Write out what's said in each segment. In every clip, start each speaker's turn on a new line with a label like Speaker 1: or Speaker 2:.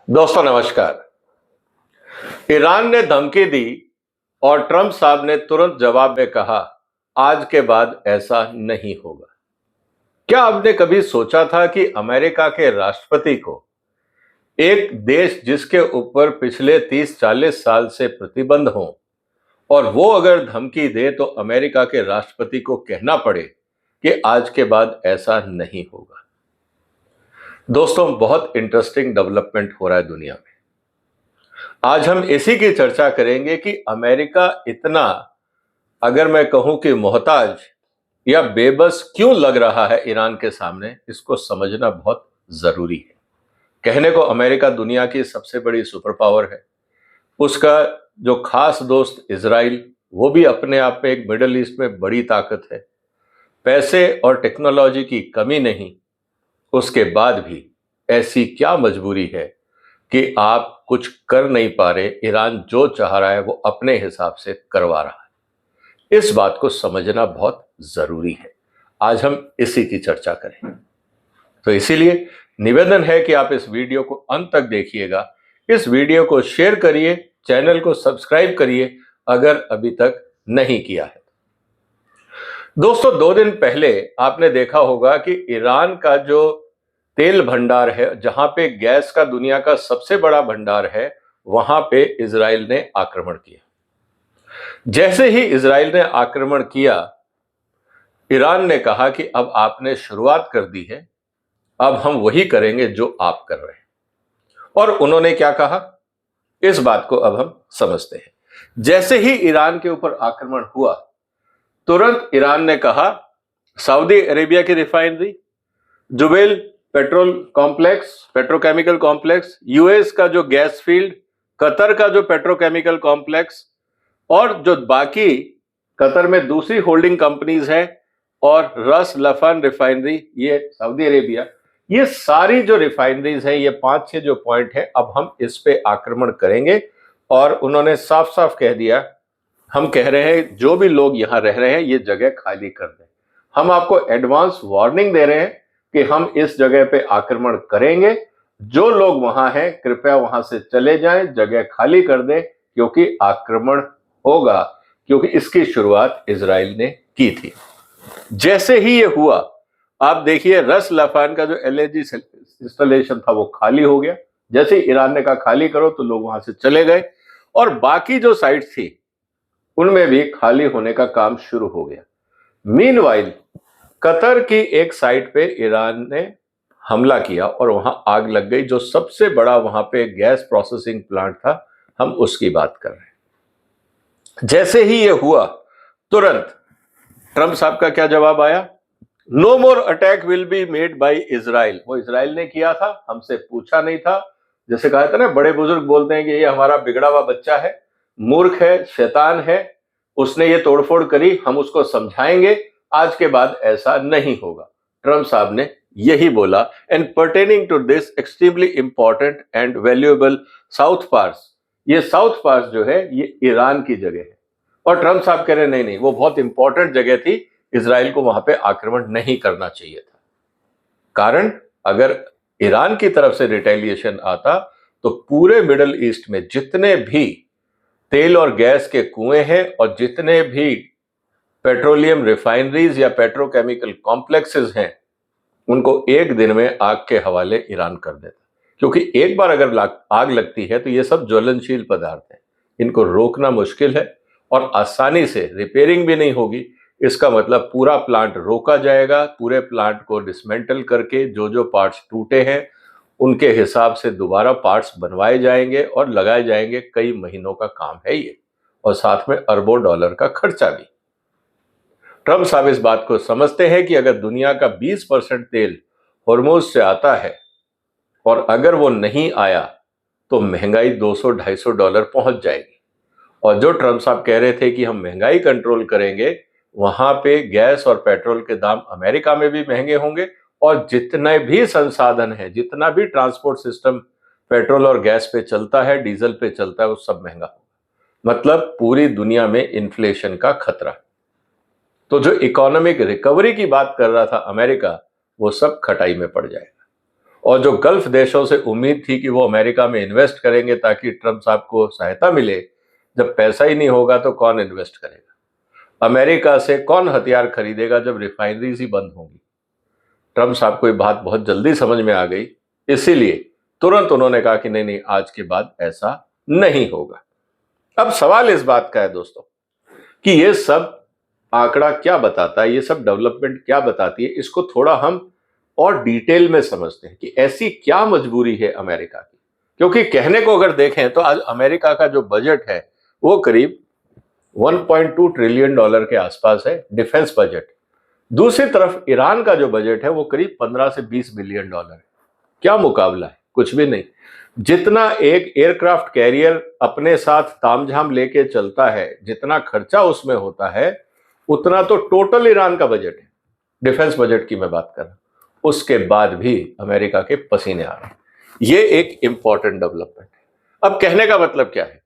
Speaker 1: दोस्तों नमस्कार। ईरान ने धमकी दी और ट्रंप साहब ने तुरंत जवाब में कहा, आज के बाद ऐसा नहीं होगा। क्या आपने कभी सोचा था कि अमेरिका के राष्ट्रपति को, एक देश जिसके ऊपर पिछले 30-40 साल से प्रतिबंध हो, और वो अगर धमकी दे तो अमेरिका के राष्ट्रपति को कहना पड़े कि आज के बाद ऐसा नहीं होगा। दोस्तों, बहुत इंटरेस्टिंग डेवलपमेंट हो रहा है दुनिया में। आज हम इसी की चर्चा करेंगे कि अमेरिका इतना, अगर मैं कहूं कि मोहताज या बेबस क्यों लग रहा है ईरान के सामने, इसको समझना बहुत जरूरी है। कहने को अमेरिका दुनिया की सबसे बड़ी सुपर पावर है, उसका जो खास दोस्त इजराइल, वो भी अपने आप में एक मिडिल ईस्ट में बड़ी ताकत है। पैसे और टेक्नोलॉजी की कमी नहीं, उसके बाद भी ऐसी क्या मजबूरी है कि आप कुछ कर नहीं पा रहे। ईरान जो चाह रहा है वो अपने हिसाब से करवा रहा है। इस बात को समझना बहुत जरूरी है। आज हम इसी की चर्चा करें, तो इसीलिए निवेदन है कि आप इस वीडियो को अंत तक देखिएगा। इस वीडियो को शेयर करिए, चैनल को सब्सक्राइब करिए अगर अभी तक नहीं किया है। दोस्तों, 2 दिन पहले आपने देखा होगा कि ईरान का जो तेल भंडार है, जहां पे गैस का दुनिया का सबसे बड़ा भंडार है, वहां पे इजराइल ने आक्रमण किया। जैसे ही इजराइल ने आक्रमण किया, ईरान ने कहा कि अब आपने शुरुआत कर दी है, अब हम वही करेंगे जो आप कर रहे हैं। और उन्होंने क्या कहा, इस बात को अब हम समझते हैं। जैसे ही ईरान के ऊपर आक्रमण हुआ, तुरंत ईरान ने कहा, सऊदी अरेबिया की refinery, Jubail petrol complex, petrochemical complex, US का जो गैस फील्ड, कतर का जो पेट्रोकेमिकल कॉम्प्लेक्स, और जो बाकी कतर में दूसरी होल्डिंग कंपनीज है, और रस लफान रिफाइनरी, ये सऊदी अरेबिया, ये सारी जो रिफाइनरीज है, ये 5-6 जो पॉइंट है, अब हम इस पे आक्रमण करेंगे। और उन्होंने साफ साफ कह दिया, हम कह रहे हैं जो भी लोग यहां रह रहे हैं ये जगह खाली कर दें। हम आपको एडवांस वार्निंग दे रहे हैं कि हम इस जगह पे आक्रमण करेंगे। जो लोग वहां हैं कृपया वहां से चले जाएं, जगह खाली कर दें, क्योंकि आक्रमण होगा, क्योंकि इसकी शुरुआत इजराइल ने की थी। जैसे ही ये हुआ, आप देखिए रस लफान का जो एलएनजी इंस्टॉलेशन था वो खाली हो गया। जैसे ही ईरान ने कहा खाली करो, तो लोग वहां से चले गए, और बाकी जो साइट थी उनमें भी खाली होने का काम शुरू हो गया। मीनवाइल कतर की एक साइट पे ईरान ने हमला किया और वहां आग लग गई। जो सबसे बड़ा वहां पे गैस प्रोसेसिंग प्लांट था, हम उसकी बात कर रहे हैं। जैसे ही ये हुआ, तुरंत ट्रंप साहब का क्या जवाब आया, no more attack will be made by Israel. वो इजराइल ने किया था, हमसे पूछा नहीं था। जैसे कहा था ना, बड़े बुजुर्ग बोलते हैं कि ये हमारा बिगड़ा हुआ बच्चा है, मूर्ख है, शैतान है, उसने ये तोड़फोड़ करी, हम उसको समझाएंगे, आज के बाद ऐसा नहीं होगा। ट्रंप साहब ने यही बोला। And pertaining to this extremely important and valuable South Pars, ये साउथ पार्स जो है ये ईरान की जगह है। और ट्रंप साहब कह रहे नहीं नहीं, वो बहुत इंपॉर्टेंट जगह थी, इजराइल को वहां पे आक्रमण नहीं करना चाहिए था। कारण, अगर ईरान की तरफ से रिटेलिएशन आता तो पूरे मिडिल ईस्ट में जितने भी तेल और गैस के कुएं हैं और जितने भी पेट्रोलियम रिफाइनरीज या पेट्रोकेमिकल कॉम्प्लेक्सेस हैं, उनको एक दिन में आग के हवाले ईरान कर देता। क्योंकि एक बार अगर आग लगती है तो ये सब ज्वलनशील पदार्थ हैं, इनको रोकना मुश्किल है और आसानी से रिपेयरिंग भी नहीं होगी। इसका मतलब पूरा प्लांट रोका जाएगा, पूरे प्लांट को डिसमेंटल करके जो जो पार्ट्स टूटे हैं उनके हिसाब से दोबारा पार्ट्स बनवाए जाएंगे और लगाए जाएंगे। कई महीनों का काम है ये, और साथ में अरबों डॉलर का खर्चा भी। ट्रंप साहब इस बात को समझते हैं कि अगर दुनिया का 20% तेल हॉर्मुज से आता है और अगर वो नहीं आया तो महंगाई $200-250 पहुंच जाएगी। और जो ट्रंप साहब कह रहे थे कि हम महंगाई कंट्रोल करेंगे, वहां पे गैस और पेट्रोल के दाम अमेरिका में भी महंगे होंगे, और जितने भी संसाधन है, जितना भी ट्रांसपोर्ट सिस्टम पेट्रोल और गैस पे चलता है, डीजल पे चलता है, वो सब महंगा होगा। मतलब पूरी दुनिया में इन्फ्लेशन का खतरा। तो जो इकोनॉमिक रिकवरी की बात कर रहा था अमेरिका, वो सब खटाई में पड़ जाएगा। और जो गल्फ देशों से उम्मीद थी कि वो अमेरिका में इन्वेस्ट करेंगे ताकि ट्रंप साहब को सहायता मिले, जब पैसा ही नहीं होगा तो कौन इन्वेस्ट करेगा? अमेरिका से कौन हथियार खरीदेगा जब रिफाइनरीज ही बंद होंगी? ट्रंप साहब को ये बात बहुत जल्दी समझ में आ गई, इसीलिए तुरंत उन्होंने कहा कि नहीं नहीं, आज के बाद ऐसा नहीं होगा। अब सवाल इस बात का है दोस्तों कि ये सब आंकड़ा क्या बताता है, ये सब डेवलपमेंट क्या बताती है, इसको थोड़ा हम और डिटेल में समझते हैं कि ऐसी क्या मजबूरी है अमेरिका की। क्योंकि कहने को अगर देखें तो आज अमेरिका का जो बजट है वो करीब 1.2 ट्रिलियन डॉलर के आसपास है, डिफेंस बजट। दूसरी तरफ ईरान का जो बजट है वो करीब 15 से 20 बिलियन डॉलर है। क्या मुकाबला है? कुछ भी नहीं। जितना एक एयरक्राफ्ट कैरियर अपने साथ तामझाम लेके चलता है, जितना खर्चा उसमें होता है, उतना तो टोटल ईरान का बजट है। डिफेंस बजट की मैं बात कर रहा हूं। उसके बाद भी अमेरिका के पसीने आ रहे हैं। ये एक इंपॉर्टेंट डेवलपमेंट है। अब कहने का मतलब क्या है?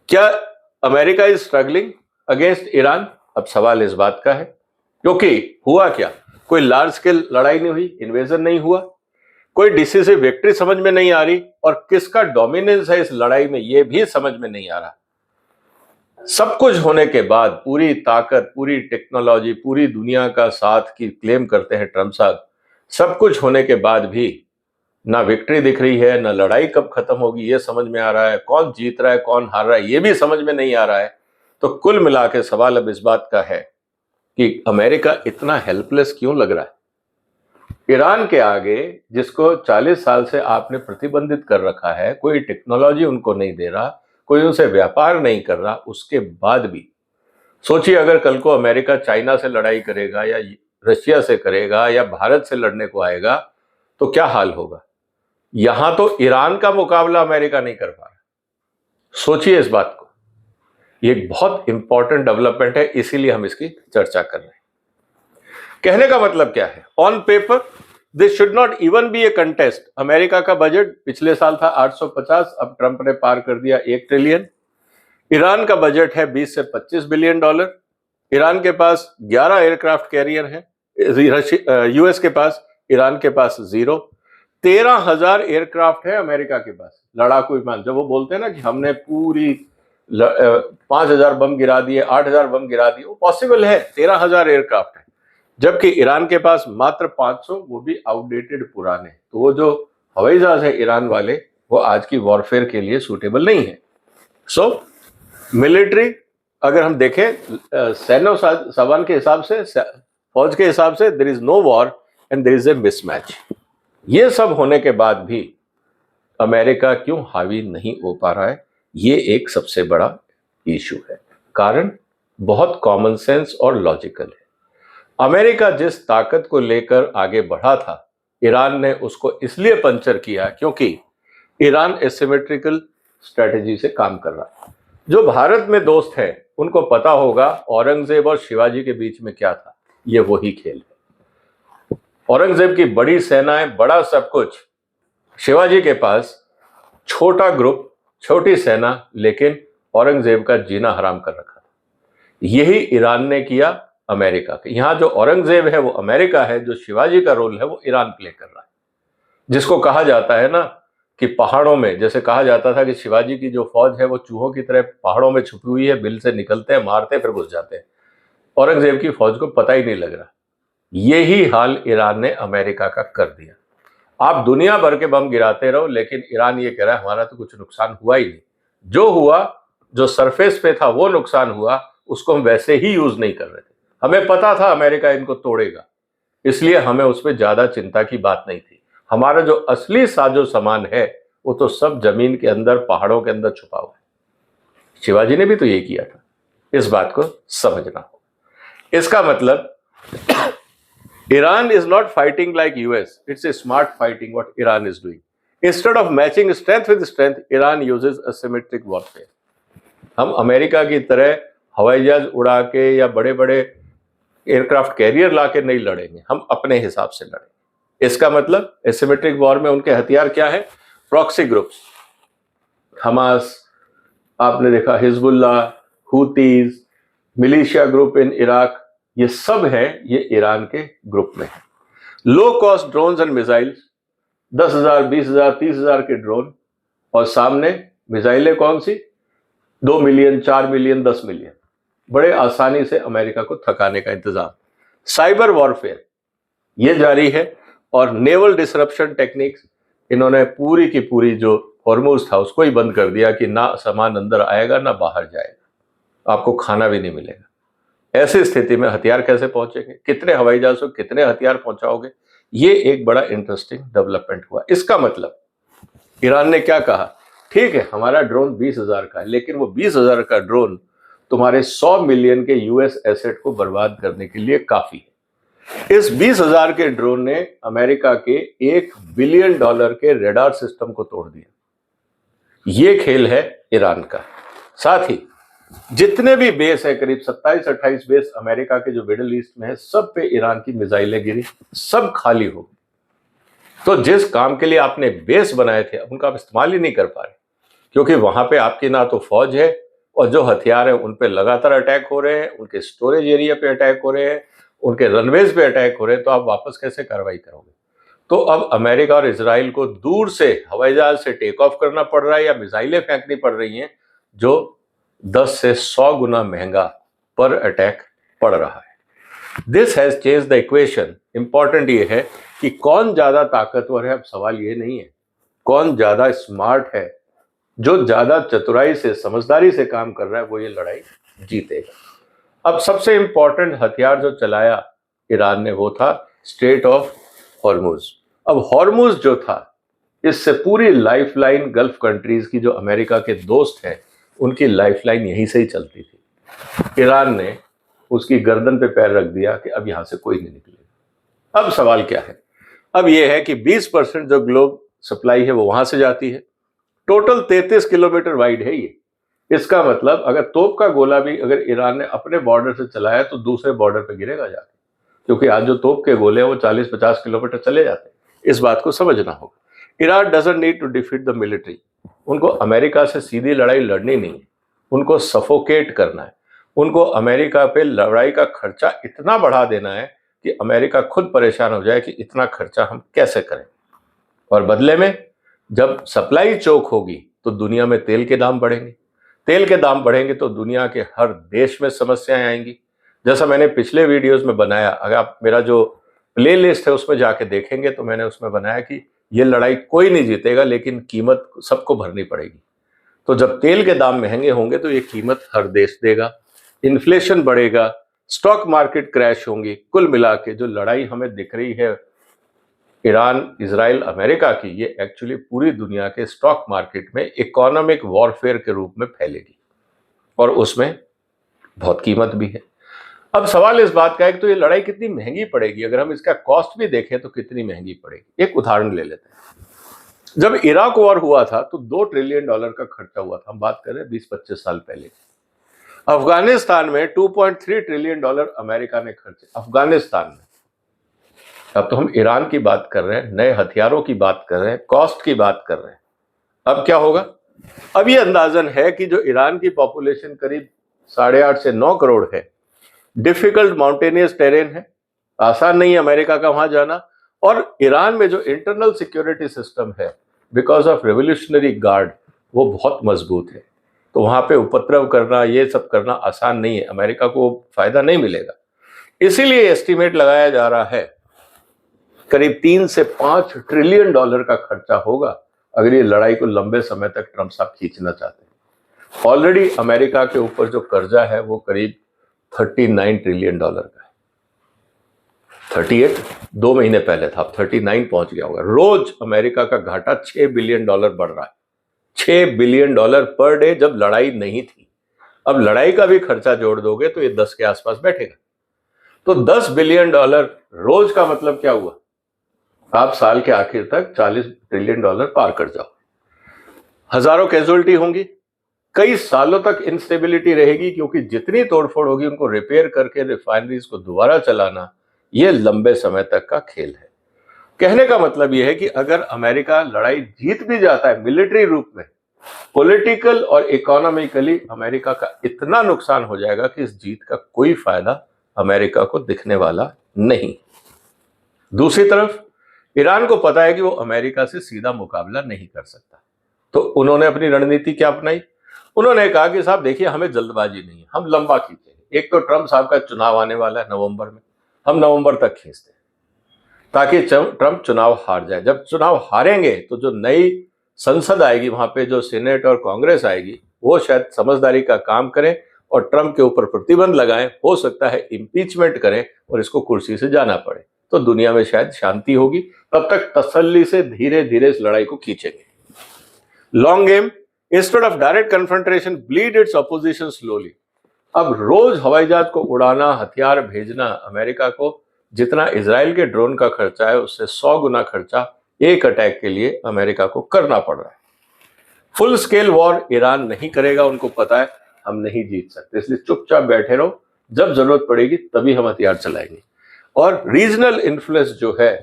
Speaker 1: क्या America is struggling against Iran? अब सवाल इस बात का है, क्योंकि हुआ क्या? कोई लार्ज स्केल लड़ाई नहीं हुई, इन्वेजन नहीं हुआ, कोई डिसिसिव विक्ट्री समझ में नहीं आ रही, और किसका डोमिनेंस है इस लड़ाई में ये भी समझ में नहीं आ रहा। सब कुछ होने के बाद, पूरी ताकत, पूरी टेक्नोलॉजी, पूरी दुनिया का साथ की क्लेम करते हैं ट्रंप साहब, सब कुछ होने के बाद भी ना विक्ट्री दिख रही है, ना लड़ाई कब खत्म होगी ये समझ में आ रहा है, कौन जीत रहा है कौन हार रहा है ये भी समझ में नहीं आ रहा है। तो कुल मिला के सवाल अब इस बात का है कि अमेरिका इतना हेल्पलेस क्यों लग रहा है? ईरान के आगे, जिसको 40 साल से आपने प्रतिबंधित कर रखा है, कोई टेक्नोलॉजी उनको नहीं दे रहा, कोई उनसे व्यापार नहीं कर रहा, उसके बाद भी सोचिए अगर कल को अमेरिका चाइना से लड़ाई करेगा या रशिया से करेगा या भारत से लड़ने को आएगा तो क्या हाल होगा? यहां तो ईरान का मुकाबला अमेरिका नहीं कर पा रहा। सोचिए इस बात को। ये एक बहुत इंपॉर्टेंट डेवलपमेंट है, इसीलिए हम इसकी चर्चा कर रहे हैं। कहने का मतलब क्या है? On paper this should not even be A contest. America का बजट पिछले साल था 850, अब ट्रंप ने पार कर दिया 1 ट्रिलियन। ईरान का बजट है 20 से 25 बिलियन डॉलर। ईरान के पास 11 एयरक्राफ्ट कैरियर है, यूएस के पास, ईरान के पास 0। 13,000 एयरक्राफ्ट है अमेरिका के पास, लड़ाकू विमान। जब वो बोलते हैं ना कि हमने पूरी 5,000 बम गिरा दिए, 8,000 बम गिरा दिए, वो पॉसिबल है। 13,000 एयरक्राफ्ट है, जबकि ईरान के पास मात्र 500, वो भी आउटडेटेड, पुराने। तो वो जो हवाई जहाज है ईरान वाले, वो आज की वॉरफेयर के लिए सूटेबल नहीं है। सो मिलिट्री अगर हम देखें सैन्य सामान के हिसाब से, फौज के हिसाब से, there is no war and there is a mismatch. ये सब होने के बाद भी अमेरिका क्यों हावी नहीं हो पा रहा है, ये एक सबसे बड़ा इशू है। कारण बहुत कॉमन सेंस और लॉजिकल है। अमेरिका जिस ताकत को लेकर आगे बढ़ा था, ईरान ने उसको इसलिए पंचर किया क्योंकि ईरान एसिमेट्रिकल स्ट्रेटेजी से काम कर रहा है। जो भारत में दोस्त हैं उनको पता होगा औरंगजेब और शिवाजी के बीच में क्या था। ये वही खेल है। औरंगजेब की बड़ी सेनाएं, बड़ा सब कुछ, शिवाजी के पास छोटा ग्रुप, छोटी सेना, लेकिन औरंगजेब का जीना हराम कर रखा था। यही ईरान ने किया अमेरिका के। यहां जो औरंगजेब है वो अमेरिका है, जो शिवाजी का रोल है वो ईरान प्ले कर रहा है। जिसको कहा जाता है ना कि पहाड़ों में, जैसे कहा जाता था कि शिवाजी की जो फौज है वो चूहों की तरह पहाड़ों में छुपी हुई है, बिल से निकलते हैं, मारते हैं, फिर घुस जाते हैं। औरंगजेब की फौज को पता ही नहीं लग रहा। यही हाल ईरान ने अमेरिका का कर दिया। आप दुनिया भर के बम गिराते रहो, लेकिन ईरान ये कह रहा है हमारा तो कुछ नुकसान हुआ ही नहीं। जो हुआ, जो सरफेस पे था वो नुकसान हुआ, उसको हम वैसे ही यूज नहीं कर रहे थे। हमें पता था अमेरिका इनको तोड़ेगा, इसलिए हमें उस पर ज्यादा चिंता की बात नहीं थी। हमारा जो असली साजो सामान है वो तो सब जमीन के अंदर, पहाड़ों के अंदर छुपा हुआ है। शिवाजी ने भी तो ये किया था। इस बात को समझना होगा। इसका मतलब Iran is not fighting like US. It's a smart fighting what Iran is doing. Instead of matching strength with strength, Iran uses asymmetric warfare. हम अमेरिका की तरह हवाई जहाज उड़ा के या बड़े बड़े एयरक्राफ्ट कैरियर ला के नहीं लड़ेंगे, हम अपने हिसाब से लड़ेंगे। इसका मतलब एसिमेट्रिक वॉर में उनके हथियार क्या है? प्रॉक्सी ग्रुप्स, हमास, आपने देखा Hezbollah, हुतीज, militia group in Iraq, ये सब है, ये ईरान के ग्रुप में है। Low cost drones and missiles, 10,000, 20,000, 30,000 के ड्रोन, और सामने मिसाइलें कौन सी, 2 मिलियन, 4 मिलियन, 10 मिलियन, बड़े आसानी से अमेरिका को थकाने का इंतजाम। साइबर वॉरफेयर ये जारी है, और नेवल डिसरप्शन टेक्निक्स, इन्होंने पूरी की पूरी जो हॉर्मुज था उसको ही बंद कर दिया कि ना सामान अंदर आएगा ना बाहर जाएगा, आपको खाना भी नहीं मिलेगा। ऐसी स्थिति में हथियार कैसे पहुंचेंगे, कितने हवाई जहाजों कितने हथियार पहुंचाओगे, ये एक बड़ा इंटरेस्टिंग डेवलपमेंट हुआ। इसका मतलब ईरान ने क्या कहा, ठीक है हमारा ड्रोन 20,000 का है, लेकिन वो 20,000 का ड्रोन तुम्हारे 100 मिलियन के यूएस एसेट को बर्बाद करने के लिए काफी है। इस 20,000 के ड्रोन ने अमेरिका के $1 बिलियन के रेडार सिस्टम को तोड़ दिया। ये खेल है ईरान का। साथ ही जितने भी बेस है, करीब 27-28 बेस अमेरिका के जो मिडिल ईस्ट में है, सब पे ईरान की मिसाइलें गिरी, सब खाली हो गई। तो जिस काम के लिए आपने बेस बनाए थे उनका आप इस्तेमाल ही नहीं कर पा रहे, क्योंकि वहां पे आपकी ना तो फौज है, और जो हथियार है उन पे लगातार अटैक हो रहे हैं, उनके स्टोरेज एरिया पे अटैक हो रहे हैं, उनके रनवेज पे अटैक हो रहे हैं, तो आप वापस कैसे कार्रवाई करोगे। तो अब अमेरिका और इजराइल को दूर से हवाई जहाज से टेक ऑफ करना पड़ रहा है, या मिसाइलें फेंकनी पड़ रही हैं, जो 10 से 100 गुना महंगा पर अटैक पड़ रहा है। This has change the equation. Important ये है कि कौन ज्यादा ताकतवर है, अब सवाल ये नहीं है कौन ज्यादा स्मार्ट है, जो ज्यादा चतुराई से समझदारी से काम कर रहा है वो ये लड़ाई जीतेगा। अब सबसे इंपॉर्टेंट हथियार जो चलाया ईरान ने वो था स्ट्रेट ऑफ हॉर्मुज। अब हॉर्मुज जो था, इससे पूरी लाइफलाइन गल्फ कंट्रीज की जो अमेरिका के दोस्त हैं उनकी लाइफलाइन यहीं से ही चलती थी। ईरान ने उसकी गर्दन पे पैर रख दिया कि अब यहां से कोई नहीं निकलेगा। अब सवाल क्या है, अब यह है कि 20% जो ग्लोब सप्लाई है वो वहां से जाती है। टोटल 33 किलोमीटर वाइड है ये। इसका मतलब अगर तोप का गोला भी अगर ईरान ने अपने बॉर्डर से चलाया तो दूसरे बॉर्डर पे गिरेगा जाके, क्योंकि आज जो तोप के गोले हैं वो 40-50 किलोमीटर चले जाते हैं। इस बात को समझना होगा। Iran doesn't need to defeat the military. उनको अमेरिका से सीधी लड़ाई लड़नी नहीं है, उनको सफोकेट करना है। उनको अमेरिका पे लड़ाई का खर्चा इतना बढ़ा देना है कि अमेरिका खुद परेशान हो जाए कि इतना खर्चा हम कैसे करें। और बदले में जब सप्लाई चोक होगी तो दुनिया में तेल के दाम बढ़ेंगे। तेल के दाम बढ़ेंगे तो दुनिया के हर देश में समस्याएं आएंगी। जैसा मैंने पिछले वीडियोस में बनाया, अगर आप मेरा जो प्ले लिस्ट है उसमें जाके देखेंगे तो मैंने उसमें बनाया कि ये लड़ाई कोई नहीं जीतेगा, लेकिन कीमत सबको भरनी पड़ेगी। तो जब तेल के दाम महंगे होंगे तो ये कीमत हर देश देगा, इन्फ्लेशन बढ़ेगा, स्टॉक मार्केट क्रैश होंगी। कुल मिला के जो लड़ाई हमें दिख रही है ईरान, इजराइल, अमेरिका की, ये एक्चुअली पूरी दुनिया के स्टॉक मार्केट में इकोनॉमिक वॉरफेयर के रूप में फैलेगी, और उसमें बहुत कीमत भी है। अब सवाल इस बात का है कि तो ये लड़ाई कितनी महंगी पड़ेगी। अगर हम इसका कॉस्ट भी देखें तो कितनी महंगी पड़ेगी। एक उदाहरण ले लेते हैं। जब इराक वॉर हुआ था तो $2 ट्रिलियन का खर्चा हुआ था। हम बात कर रहे हैं 20-25 साल पहले। अफगानिस्तान में $2.3 ट्रिलियन अमेरिका ने खर्चे, अफगानिस्तान में। अब तो हम ईरान की बात कर रहे हैं, नए हथियारों की बात कर रहे हैं, कॉस्ट की बात कर रहे हैं। अब क्या होगा, अब ये अंदाजन है कि जो ईरान की पॉपुलेशन करीब 8.5 से 9 करोड़ है, डिफिकल्ट माउंटेनियस टेरेन है, आसान नहीं है अमेरिका का वहां जाना, और ईरान में जो इंटरनल सिक्योरिटी सिस्टम है बिकॉज ऑफ रेवोल्यूशनरी गार्ड वो बहुत मजबूत है। तो वहां पे उपद्रव करना, ये सब करना आसान नहीं है, अमेरिका को फायदा नहीं मिलेगा। इसीलिए एस्टिमेट लगाया जा रहा है करीब 3 से 5 ट्रिलियन डॉलर का खर्चा होगा अगर ये लड़ाई को लंबे समय तक ट्रंप साहब खींचना चाहते हैं। ऑलरेडी अमेरिका के ऊपर जो कर्जा है वो करीब 39 ट्रिलियन डॉलर का है। 38 2 महीने पहले था, अब 39 पहुंच गया होगा। रोज अमेरिका का घाटा $6 बिलियन बढ़ रहा है, $6 बिलियन पर डे, जब लड़ाई नहीं थी। अब लड़ाई का भी खर्चा जोड़ दोगे तो ये 10 के आसपास बैठेगा। तो $10 बिलियन रोज का मतलब क्या हुआ, आप साल के आखिर तक $40 ट्रिलियन पार कर जाओ। हजारों कैजुअलिटी होंगी, कई सालों तक इंस्टेबिलिटी रहेगी, क्योंकि जितनी तोड़फोड़ होगी उनको रिपेयर करके रिफाइनरीज को दोबारा चलाना यह लंबे समय तक का खेल है। कहने का मतलब यह है कि अगर अमेरिका लड़ाई जीत भी जाता है मिलिट्री रूप में, पॉलिटिकल और इकोनॉमिकली अमेरिका का इतना नुकसान हो जाएगा कि इस जीत का कोई फायदा अमेरिका को दिखने वाला नहीं। दूसरी तरफ ईरान को पता है कि वो अमेरिका से सीधा मुकाबला नहीं कर सकता, तो उन्होंने अपनी रणनीति क्या अपनाई? उन्होंने कहा कि साहब देखिए, हमें जल्दबाजी नहीं है, हम लंबा खींचेंगे। एक तो ट्रंप साहब का चुनाव आने वाला है नवंबर में, हम नवंबर तक खींचते हैं ताकि ट्रंप चुनाव हार जाए। जब चुनाव हारेंगे तो जो नई संसद आएगी, वहां पे जो सीनेट और कांग्रेस आएगी, वो शायद समझदारी का काम करें और ट्रंप के ऊपर प्रतिबंध लगाएं। हो सकता है इम्पीचमेंट करें और इसको कुर्सी से जाना पड़े, तो दुनिया में शायद शांति होगी। तब तक तसल्ली से धीरे धीरे इस लड़ाई को खींचेंगे। Long game, instead of direct confrontation bleed it's opposition slowly. अब रोज हवाई जहाज को उड़ाना, हथियार भेजना, अमेरिका को जितना इजराइल के ड्रोन का खर्चा है उससे 100 गुना खर्चा एक अटैक के लिए अमेरिका को करना पड़ रहा है। फुल स्केल वॉर ईरान नहीं करेगा, उनको पता है हम नहीं जीत सकते, इसलिए चुपचाप बैठे रहो, जब जरूरत पड़ेगी तभी हम हथियार चलाएंगे। और रीजनल इन्फ्लुएंस जो है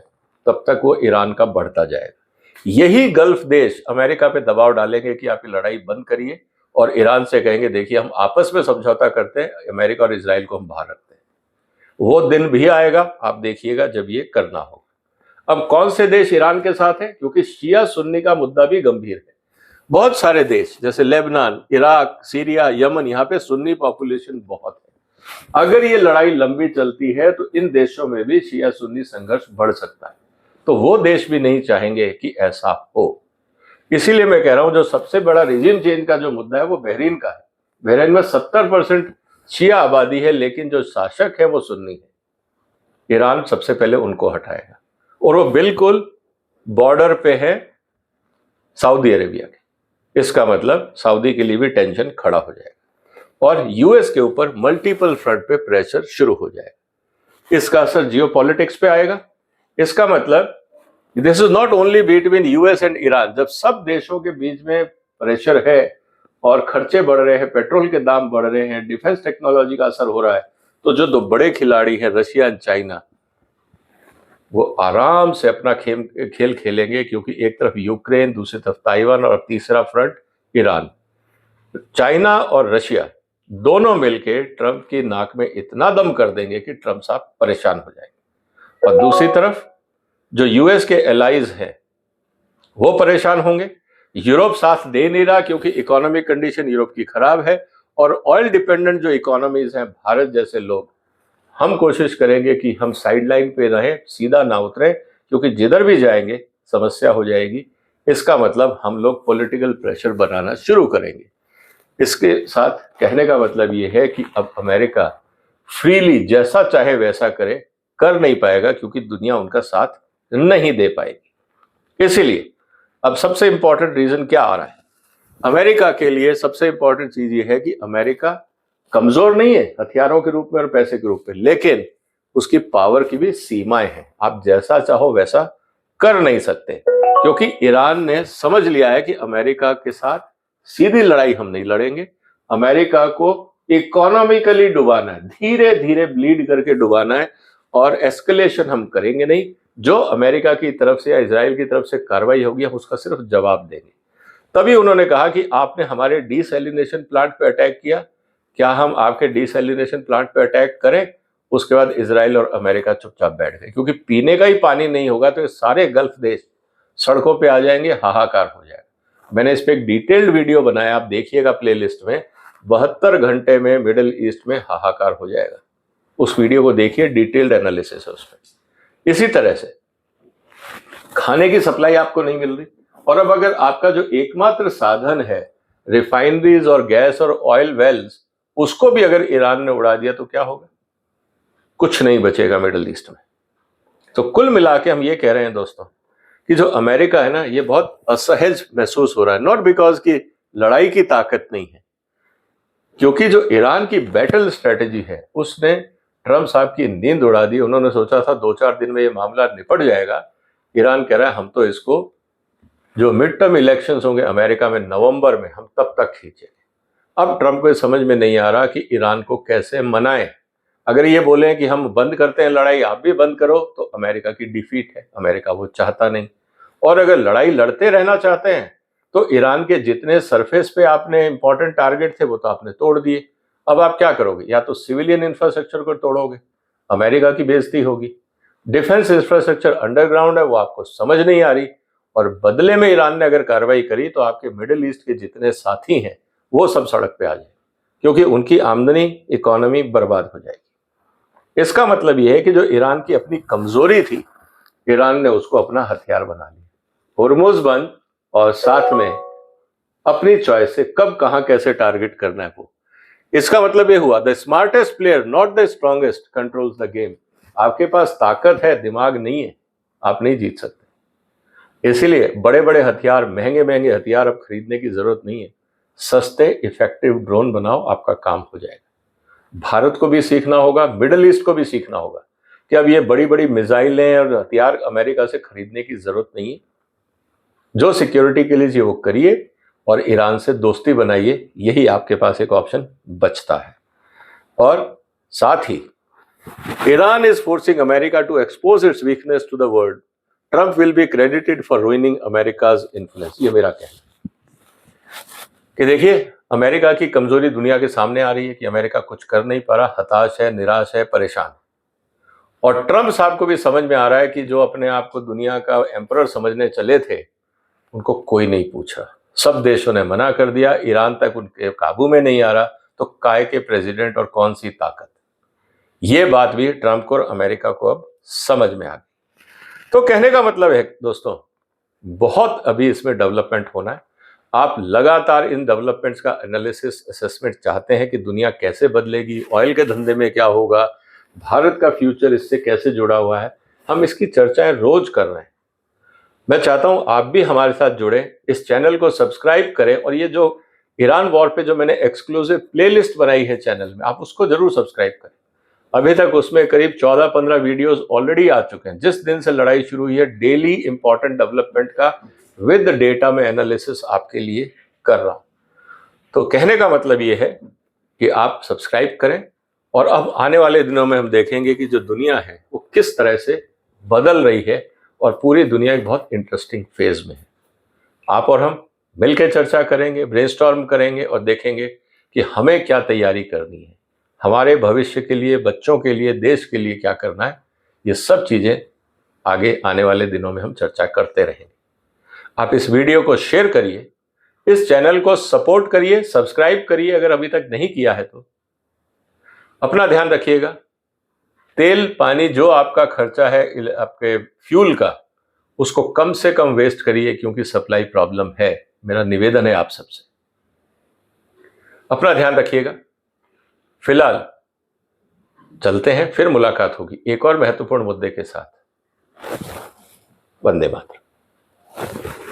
Speaker 1: तब तक वो ईरान का बढ़ता जाएगा। यही गल्फ देश अमेरिका पे दबाव डालेंगे कि आप ये लड़ाई बंद करिए, और ईरान से कहेंगे देखिए हम आपस में समझौता करते हैं, अमेरिका और इजराइल को हम बाहर रखते हैं। वो दिन भी आएगा, आप देखिएगा जब ये करना होगा। अब कौन से देश ईरान के साथ हैं? क्योंकि शिया सुन्नी का मुद्दा भी गंभीर है। बहुत सारे देश जैसे लेबनान, इराक, सीरिया, यमन, यहाँ पे सुन्नी पॉपुलेशन बहुत है। अगर ये लड़ाई लंबी चलती है तो इन देशों में भी शिया सुन्नी संघर्ष बढ़ सकता है, तो वो देश भी नहीं चाहेंगे कि ऐसा हो। इसीलिए मैं कह रहा हूं जो सबसे बड़ा रिजिम चेंज का जो मुद्दा है वो बहरीन का है। बहरीन में 70% शिया आबादी है, लेकिन जो शासक है वो सुन्नी है। ईरान सबसे पहले उनको हटाएगा, और वो बिल्कुल बॉर्डर पे है सऊदी अरेबिया के। इसका मतलब सऊदी के लिए भी टेंशन खड़ा हो जाएगा और यूएस के ऊपर मल्टीपल फ्रंट पे प्रेशर शुरू हो जाएगा। इसका असर जियोपॉलिटिक्स पे आएगा। इसका मतलब this is not only between US and Iran. जब सब देशों के बीच में प्रेशर है और खर्चे बढ़ रहे हैं, पेट्रोल के दाम बढ़ रहे हैं, डिफेंस टेक्नोलॉजी का असर हो रहा है, तो जो दो बड़े खिलाड़ी हैं रशिया और चाइना, वो आराम से अपना खेल खेलेंगे, क्योंकि एक तरफ यूक्रेन, दूसरी तरफ ताइवान और तीसरा फ्रंट ईरान। चाइना और रशिया दोनों मिलके ट्रंप की नाक में इतना दम कर देंगे कि ट्रंप साहब परेशान हो जाएंगे, और दूसरी तरफ जो यूएस के एलाइज हैं वो परेशान होंगे। यूरोप साथ दे नहीं रहा क्योंकि इकोनॉमिक कंडीशन यूरोप की खराब है, और ऑयल डिपेंडेंट जो इकोनॉमीज हैं, भारत जैसे लोग, हम कोशिश करेंगे कि हम साइडलाइन पे रहें, सीधा ना उतरें, क्योंकि जिधर भी जाएंगे समस्या हो जाएगी। इसका मतलब हम लोग पॉलिटिकल प्रेशर बनाना शुरू करेंगे। इसके साथ कहने का मतलब ये है कि अब अमेरिका फ्रीली जैसा चाहे वैसा करे, कर नहीं पाएगा, क्योंकि दुनिया उनका साथ नहीं दे पाएगी। इसीलिए अब सबसे इंपॉर्टेंट रीजन क्या आ रहा है अमेरिका के लिए? सबसे इंपॉर्टेंट चीज ये है कि अमेरिका कमजोर नहीं है हथियारों के रूप में और पैसे के रूप में, लेकिन उसकी पावर की भी सीमाएं हैं। आप जैसा चाहो वैसा कर नहीं सकते, क्योंकि ईरान ने समझ लिया है कि अमेरिका के साथ सीधी लड़ाई हम नहीं लड़ेंगे। अमेरिका को इकोनॉमिकली डुबाना है, धीरे धीरे ब्लीड करके डुबाना है, और एस्केलेशन हम करेंगे नहीं। जो अमेरिका की तरफ से या इजराइल की तरफ से कार्रवाई होगी, हम उसका सिर्फ जवाब देंगे। तभी उन्होंने कहा कि आपने हमारे डीसैलिनेशन प्लांट पे अटैक किया, क्या हम आपके डीसैलिनेशन प्लांट पे अटैक करें? उसके बाद इजराइल और अमेरिका चुपचाप बैठ गए, क्योंकि पीने का ही पानी नहीं होगा तो ये सारे गल्फ देश सड़कों पे आ जाएंगे, हाहाकार हो जाएगा। मैंने इस पे एक डिटेल्ड वीडियो बनाया, आप देखिएगा प्लेलिस्ट में। 72 घंटे में मिडिल ईस्ट में हाहाकार हो जाएगा। उस वीडियो को देखिए, डिटेल्ड एनालिसिस है उसमें। इसी तरह से खाने की सप्लाई आपको नहीं मिल रही, और अब अगर आपका जो एकमात्र साधन है रिफाइनरीज और गैस और ऑयल वेल्स, उसको भी अगर ईरान ने उड़ा दिया तो क्या होगा? कुछ नहीं बचेगा मिडिल ईस्ट में। तो कुल मिला के हम ये कह रहे हैं दोस्तों कि जो अमेरिका है ना, ये बहुत असहज महसूस हो रहा है। नॉट बिकॉज की लड़ाई की ताकत नहीं है, क्योंकि जो ईरान की बैटल स्ट्रेटेजी है उसने ट्रंप साहब की नींद उड़ा दी। उन्होंने सोचा था 2-4 दिन में ये मामला निपट जाएगा। ईरान कह रहा है हम तो इसको, जो मिड टर्म इलेक्शंस होंगे अमेरिका में नवंबर में, हम तब तक खींचेंगे। अब ट्रंप को समझ में नहीं आ रहा कि ईरान को कैसे मनाएं। अगर ये बोले कि हम बंद करते हैं लड़ाई, आप भी बंद करो, तो अमेरिका की डिफीट है। अमेरिका वो चाहता नहीं। और अगर लड़ाई लड़ते रहना चाहते हैं तो ईरान के जितने सरफेस पे आपने इंपॉर्टेंट टारगेट थे वो तो आपने तोड़ दिए। अब आप क्या करोगे? या तो सिविलियन इंफ्रास्ट्रक्चर को तोड़ोगे, अमेरिका की बेइज्जती होगी, डिफेंस इंफ्रास्ट्रक्चर अंडरग्राउंड है, वो आपको समझ नहीं आ रही, और बदले में ईरान ने अगर कार्रवाई करी तो आपके मिडिल ईस्ट के जितने साथी हैं वो सब सड़क पे आ जाए, क्योंकि उनकी आमदनी, इकोनॉमी बर्बाद हो जाएगी। इसका मतलब यह है कि जो ईरान की अपनी कमजोरी थी, ईरान ने उसको अपना हथियार बना लिया। होर्मुज बंद, और साथ में अपनी चॉइस से कब कहां कैसे टारगेट करना है वो। इसका मतलब ये हुआ, the smartest player not the strongest controls the game. आपके पास ताकत है, दिमाग नहीं है, आप नहीं जीत सकते। इसीलिए बड़े बड़े हथियार, महंगे महंगे हथियार अब खरीदने की जरूरत नहीं है। सस्ते इफेक्टिव ड्रोन बनाओ, आपका काम हो जाएगा। भारत को भी सीखना होगा, मिडिल ईस्ट को भी सीखना होगा कि अब ये बड़ी बड़ी मिसाइलें और हथियार अमेरिका से खरीदने की जरूरत नहीं है। जो सिक्योरिटी के लिए चाहिए वो करिए, और ईरान से दोस्ती बनाइए, यही आपके पास एक ऑप्शन बचता है। और साथ ही Iran is forcing America to expose its weakness to the world. Trump will be credited for ruining America's influence. ये मेरा कहना कि देखिए, अमेरिका की कमजोरी दुनिया के सामने आ रही है कि अमेरिका कुछ कर नहीं पा रहा, हताश है, निराश है, परेशान। और ट्रंप साहब को भी समझ में आ रहा है कि जो अपने आप को दुनिया का एम्परर समझने चले थे, उनको कोई नहीं पूछा, सब देशों ने मना कर दिया, ईरान तक उनके काबू में नहीं आ रहा, तो काय के प्रेसिडेंट और कौन सी ताकत। ये बात भी ट्रंप को और अमेरिका को अब समझ में आ गई। तो कहने का मतलब है दोस्तों, बहुत अभी इसमें डेवलपमेंट होना है। आप लगातार इन डेवलपमेंट्स का एनालिसिस, असेसमेंट चाहते हैं कि दुनिया कैसे बदलेगी, ऑयल के धंधे में क्या होगा, भारत का फ्यूचर इससे कैसे जुड़ा हुआ है, हम इसकी चर्चाएं रोज कर रहे हैं। मैं चाहता हूं आप भी हमारे साथ जुड़े, इस चैनल को सब्सक्राइब करें, और ये जो ईरान वॉर पे जो मैंने एक्सक्लूसिव प्लेलिस्ट बनाई है चैनल में, आप उसको जरूर सब्सक्राइब करें। अभी तक उसमें करीब 14-15 वीडियोस ऑलरेडी आ चुके हैं। जिस दिन से लड़ाई शुरू हुई है, डेली इंपॉर्टेंट डेवलपमेंट का विद डेटा में एनालिसिस आपके लिए कर रहा हूं। तो कहने का मतलब ये है कि आप सब्सक्राइब करें, और अब आने वाले दिनों में हम देखेंगे कि जो दुनिया है वो किस तरह से बदल रही है, और पूरी दुनिया एक बहुत इंटरेस्टिंग फेज में है। आप और हम मिलकर चर्चा करेंगे, ब्रेनस्टॉर्म करेंगे, और देखेंगे कि हमें क्या तैयारी करनी है, हमारे भविष्य के लिए, बच्चों के लिए, देश के लिए क्या करना है। ये सब चीजें आगे आने वाले दिनों में हम चर्चा करते रहेंगे। आप इस वीडियो को शेयर करिए, इस चैनल को सपोर्ट करिए, सब्सक्राइब करिए अगर अभी तक नहीं किया है तो। अपना ध्यान रखिएगा। तेल पानी जो आपका खर्चा है आपके फ्यूल का, उसको कम से कम वेस्ट करिए, क्योंकि सप्लाई प्रॉब्लम है। मेरा निवेदन है आप सबसे। अपना ध्यान रखिएगा। फिलहाल चलते हैं, फिर मुलाकात होगी एक और महत्वपूर्ण मुद्दे के साथ। वंदे मातरम।